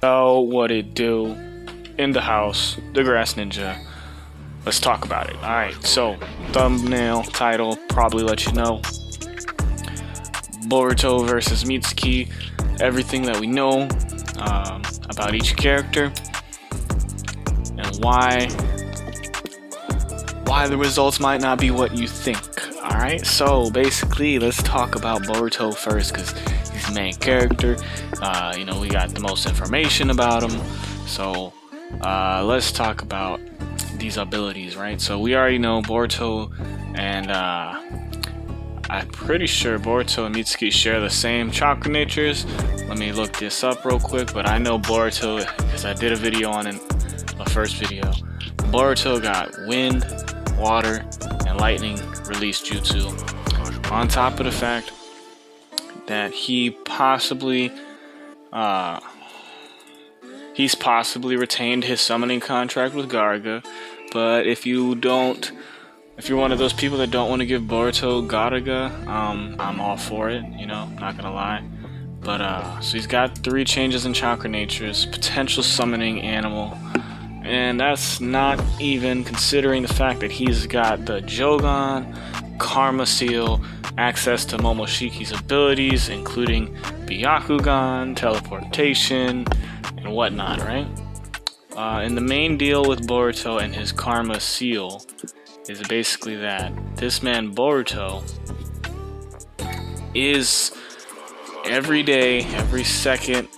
Know what it do in the house, the Grass Ninja. Let's talk about it. Alright, so thumbnail, title, probably let you know. Boruto versus Mitsuki, everything that we know about each character and why the results might not be what you think. Alright, so basically let's talk about Boruto first because he's the main character. We got the most information about him, so let's talk about these abilities, right? So we already know Boruto and I'm pretty sure Boruto and Mitsuki share the same chakra natures. Let me look this up real quick, but I know Boruto because I did a video on it, the first video. Boruto got wind, water, and lightning release jutsu, on top of the fact that he's possibly retained his summoning contract with Garga. But if you're one of those people that don't want to give Boruto Garga, I'm all for it, not gonna lie. But so he's got 3 changes in chakra natures, potential summoning animal, and that's not even considering the fact that he's got the Jogan, Karma Seal, access to Momoshiki's abilities, including Byakugan, teleportation, and whatnot, right? And the main deal with Boruto and his Karma Seal is basically that this man Boruto is every day, every second,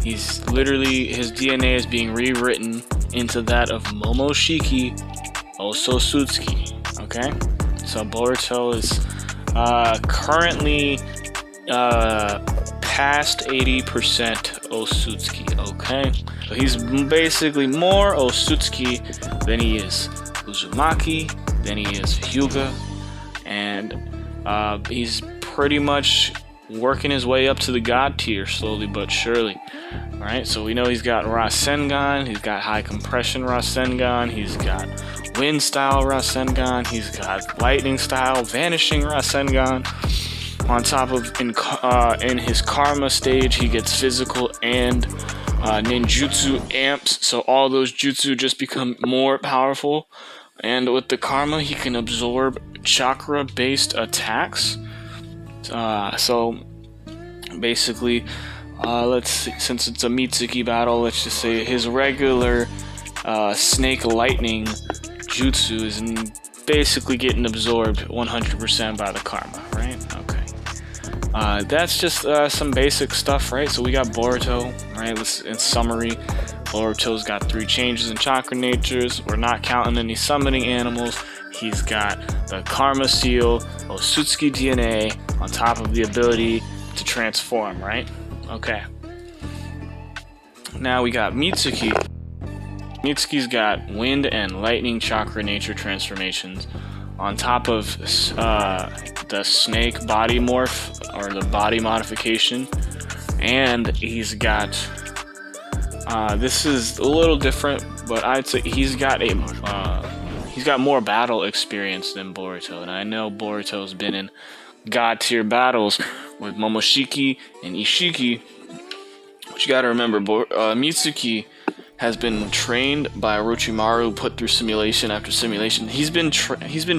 his DNA is being rewritten into that of Momoshiki Ososutsuki. Okay, so Boruto is currently past 80% Osutsuki. Okay, so he's basically more Osutsuki than he is Uzumaki, than he is Hyuga, and he's pretty much working his way up to the god tier slowly but surely. Alright, so we know he's got Rasengan, he's got high compression Rasengan, he's got wind style Rasengan, he's got lightning style vanishing Rasengan. On top of in his Karma stage, he gets physical and ninjutsu amps, so all those jutsu just become more powerful. And with the Karma, he can absorb chakra based attacks. So basically, let's see, since it's a Mitsuki battle, let's just say his regular snake lightning jutsu is basically getting absorbed 100% by the Karma, right? Okay. That's just some basic stuff, right? So we got Boruto, right? In summary, Boruto's got 3 changes in chakra natures. We're not counting any summoning animals. He's got the Karma Seal, Osutsuki DNA, on top of the ability to transform, right? Okay. Now we got Mitsuki. Mitsuki's got wind and lightning chakra nature transformations, on top of the snake body morph, or the body modification. And he's got, this is a little different, but I'd say he's got more battle experience than Boruto. And I know Boruto's been in god tier battles with Momoshiki and Ishiki. But you gotta remember, Mitsuki has been trained by Orochimaru, put through simulation after simulation. He's been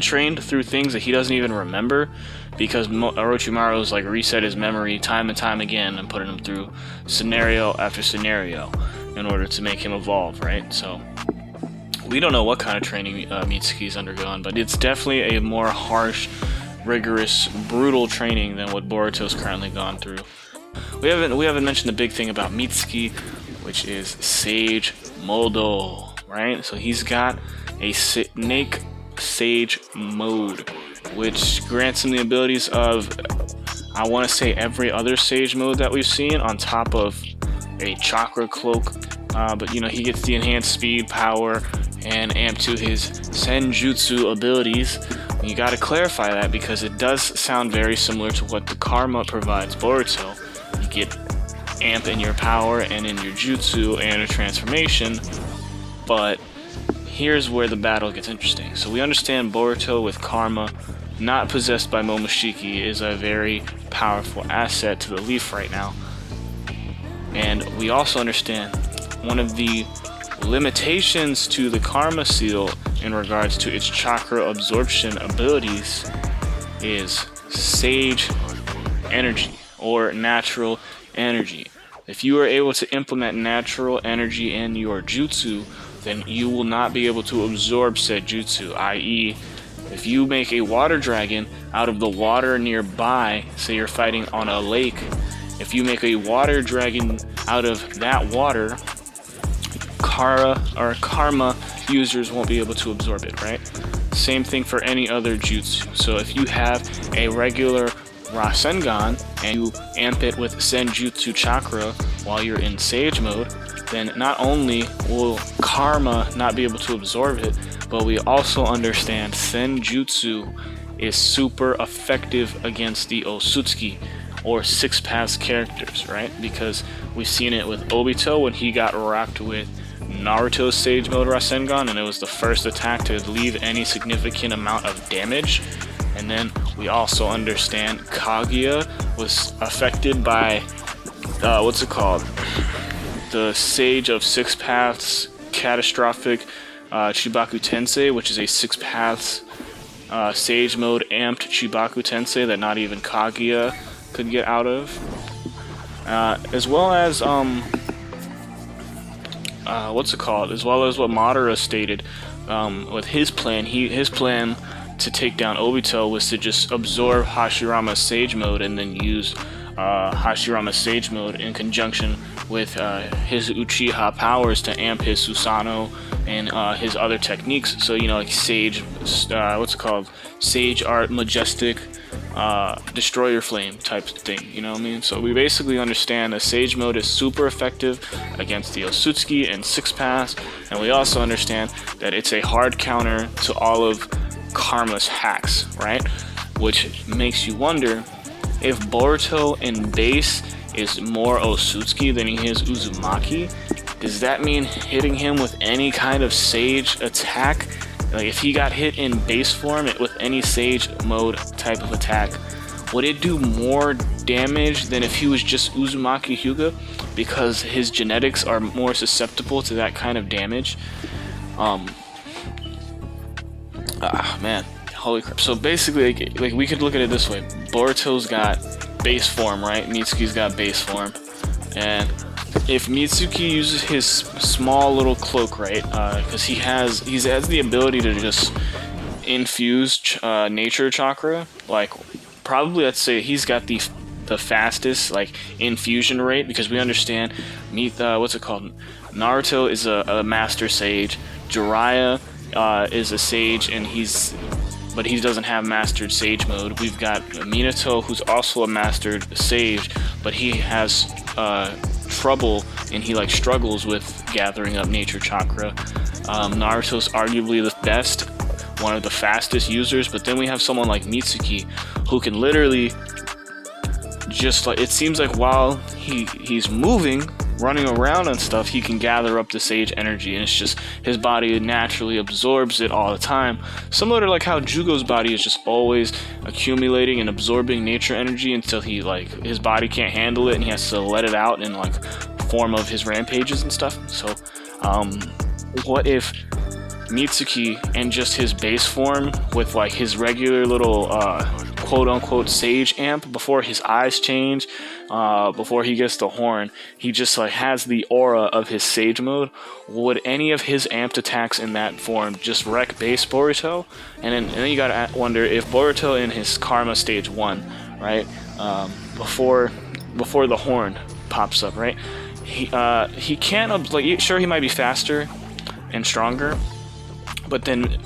trained through things that he doesn't even remember, because Orochimaru's like reset his memory time and time again and putting him through scenario after scenario in order to make him evolve, right? So we don't know what kind of training Mitsuki's undergone, but it's definitely a more harsh, rigorous, brutal training than what Boruto's currently gone through. We haven't mentioned the big thing about Mitsuki, which is Sage Modo, right? So he's got a Snake Sage mode, which grants him the abilities of, I want to say, every other Sage mode that we've seen, on top of a Chakra Cloak. But he gets the enhanced speed, power, and amp to his Senjutsu abilities. And you got to clarify that because it does sound very similar to what the Karma provides Boruto. You get amp in your power and in your jutsu and a transformation, but here's where the battle gets interesting. So we understand Boruto with Karma, not possessed by Momoshiki, is a very powerful asset to the Leaf right now. And we also understand one of the limitations to the Karma Seal in regards to its chakra absorption abilities is Sage energy or natural energy. If you are able to implement natural energy in your jutsu, then you will not be able to absorb said jutsu, i.e., if you make a water dragon out of the water nearby, say you're fighting on a lake, if you make a water dragon out of that water, karma users won't be able to absorb it, right? Same thing for any other jutsu. So if you have a regular Rasengan and you amp it with Senjutsu chakra while you're in Sage mode, then not only will karma not be able to absorb it, but we also understand Senjutsu is super effective against the Otsutsuki or Six Paths characters, right? Because we've seen it with Obito when he got rocked with Naruto's Sage mode Rasengan, and it was the first attack to leave any significant amount of damage. And then we also understand Kaguya was affected by the Sage of Six Paths catastrophic Chibaku Tensei, which is a Six Paths Sage mode amped Chibaku Tensei that not even Kaguya could get out of, as well as as well as what Madara stated with his plan. His plan to take down Obito was to just absorb Hashirama's Sage mode and then use Hashirama's Sage mode in conjunction with his Uchiha powers to amp his Susanoo and his other techniques. So, you know, like Sage, Sage Art, Majestic, Destroyer Flame type thing, you know what I mean? So we basically understand that Sage mode is super effective against the Otsutsuki and Six Paths, and we also understand that it's a hard counter to all of Karma's hacks, right? Which makes you wonder if Boruto in base is more Otsutsuki than he is Uzumaki. Does that mean hitting him with any kind of Sage attack, like if he got hit in base form with any Sage mode type of attack, would it do more damage than if he was just Uzumaki Hyuga, because his genetics are more susceptible to that kind of damage? Man, holy crap. So basically, like we could look at it this way: Boruto's got base form, right? Mitsuki's got base form, and if Mitsuki uses his small little cloak, right, because he has the ability to just infuse nature chakra, like probably, let's say he's got the fastest like infusion rate, because we understand Naruto is a master sage, Jiraiya is a sage, and he doesn't have mastered sage mode. We've got Minato, who's also a mastered sage, but he has trouble, and he like struggles with gathering up nature chakra. Naruto's arguably the best, one of the fastest users, but then we have someone like Mitsuki who can literally just, like, it seems like while he's moving, running around and stuff, he can gather up the sage energy, and it's just his body naturally absorbs it all the time, similar to like how Jugo's body is just always accumulating and absorbing nature energy until his body can't handle it and he has to let it out in like form of his rampages and stuff. So what if Mitsuki and just his base form with like his regular little quote-unquote sage amp, before his eyes change, before he gets the horn, he just like has the aura of his sage mode? Would any of his amped attacks in that form just wreck base Boruto? And then you gotta wonder if Boruto in his Karma stage 1, right, before the horn pops up, right, he can't, like, sure, he might be faster and stronger, but then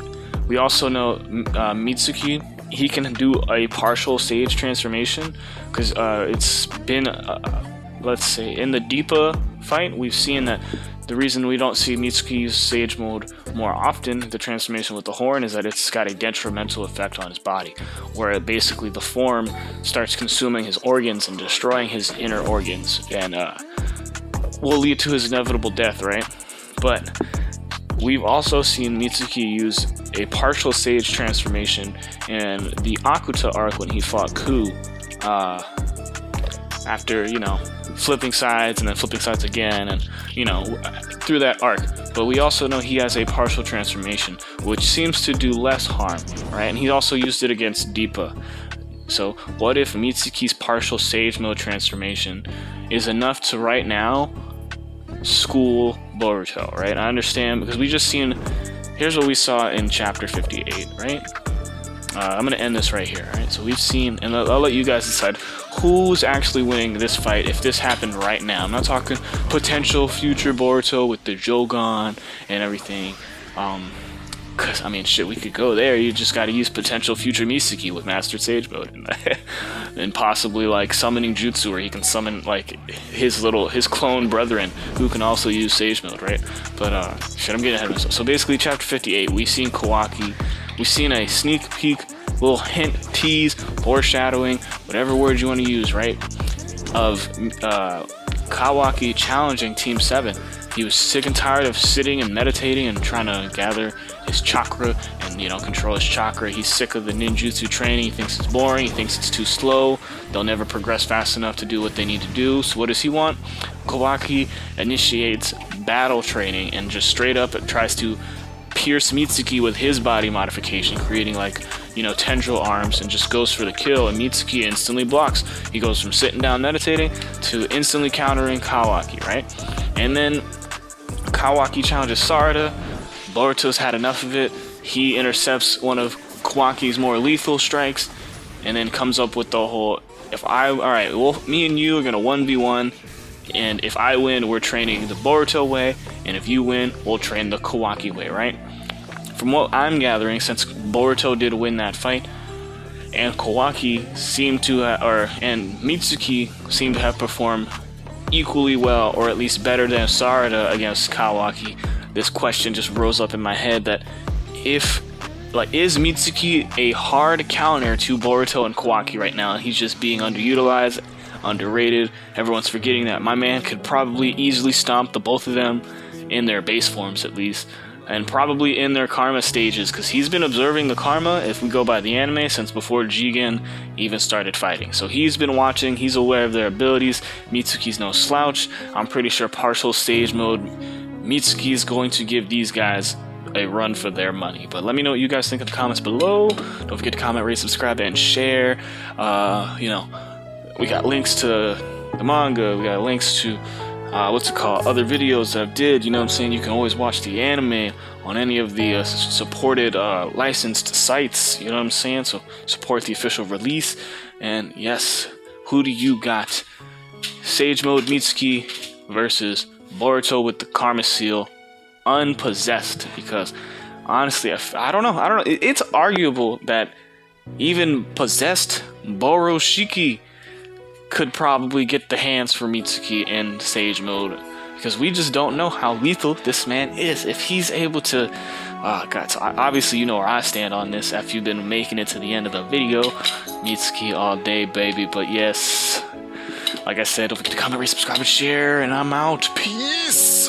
we also know Mitsuki, he can do a partial sage transformation, because it's been, let's say, in the Deepa fight, we've seen that the reason we don't see Mitsuki's sage mode more often, the transformation with the horn, is that it's got a detrimental effect on his body, where basically the form starts consuming his organs and destroying his inner organs, and will lead to his inevitable death, right? But we've also seen Mitsuki use a partial sage transformation in the Akuta arc when he fought Ku, after, you know, flipping sides and then flipping sides again, and you know, through that arc. But we also know he has a partial transformation, which seems to do less harm, right? And he also used it against Deepa. So what if Mitsuki's partial Sage Mode transformation is enough to right now school Boruto, right? I understand, because we just seen, here's what we saw in chapter 58, right? I'm gonna end this right here, right? So we've seen, and I'll let you guys decide who's actually winning this fight if this happened right now. I'm not talking potential future Boruto with the Jogan and everything, because I mean, shit, we could go there. You just got to use potential future Mitsuki with Mastered Sage Mode, and possibly like summoning Jutsu, where he can summon like his clone brethren who can also use Sage Mode, right? But shit, I'm getting ahead of myself. So basically, chapter 58, we've seen Kawaki. We've seen a sneak peek, little hint, tease, foreshadowing, whatever word you want to use, right? Of Kawaki challenging Team 7. He was sick and tired of sitting and meditating and trying to gather his chakra and, you know, control his chakra. He's sick of the ninjutsu training. He thinks it's boring. He thinks it's too slow. They'll never progress fast enough to do what they need to do. So what does he want? Kawaki initiates battle training and just straight up tries to pierce Mitsuki with his body modification, creating like, you know, tendril arms, and just goes for the kill, and Mitsuki instantly blocks. He goes from sitting down meditating to instantly countering Kawaki, right? And then Kawaki challenges Sarada. Boruto's had enough of it. He intercepts one of Kawaki's more lethal strikes, and then comes up with the whole, alright, well, me and you are gonna 1v1, and if I win, we're training the Boruto way, and if you win, we'll train the Kawaki way, right? From what I'm gathering, since Boruto did win that fight, and Kawaki seemed to, and Mitsuki seemed to have performed equally well, or at least better than Sarada against Kawaki, this question just rose up in my head that is Mitsuki a hard counter to Boruto and Kawaki right now, and he's just being underutilized, underrated? Everyone's forgetting that my man could probably easily stomp the both of them in their base forms at least, and probably in their karma stages, because he's been observing the karma, if we go by the anime, since before Jigen even started fighting. So he's been watching, he's aware of their abilities. Mitsuki's no slouch. I'm pretty sure partial Sage Mode Mitsuki is going to give these guys a run for their money. But let me know what you guys think in the comments below. Don't forget to comment, rate, subscribe, and share. You know, we got links to the manga, we got links to other videos that I've did, you know what I'm saying? You can always watch the anime on any of the supported licensed sites, you know what I'm saying? So support the official release. And yes, who do you got? Sage Mode Mitsuki versus Boruto with the Karma Seal unpossessed, because honestly, I don't know. It's arguable that even possessed Boroshiki could probably get the hands for Mitsuki in Sage Mode, because we just don't know how lethal this man is. If he's able to, God, so obviously you know where I stand on this after you've been making it to the end of the video. Mitsuki all day, baby. But yes, like I said, don't forget to comment, rate, subscribe, and share, and I'm out. Peace!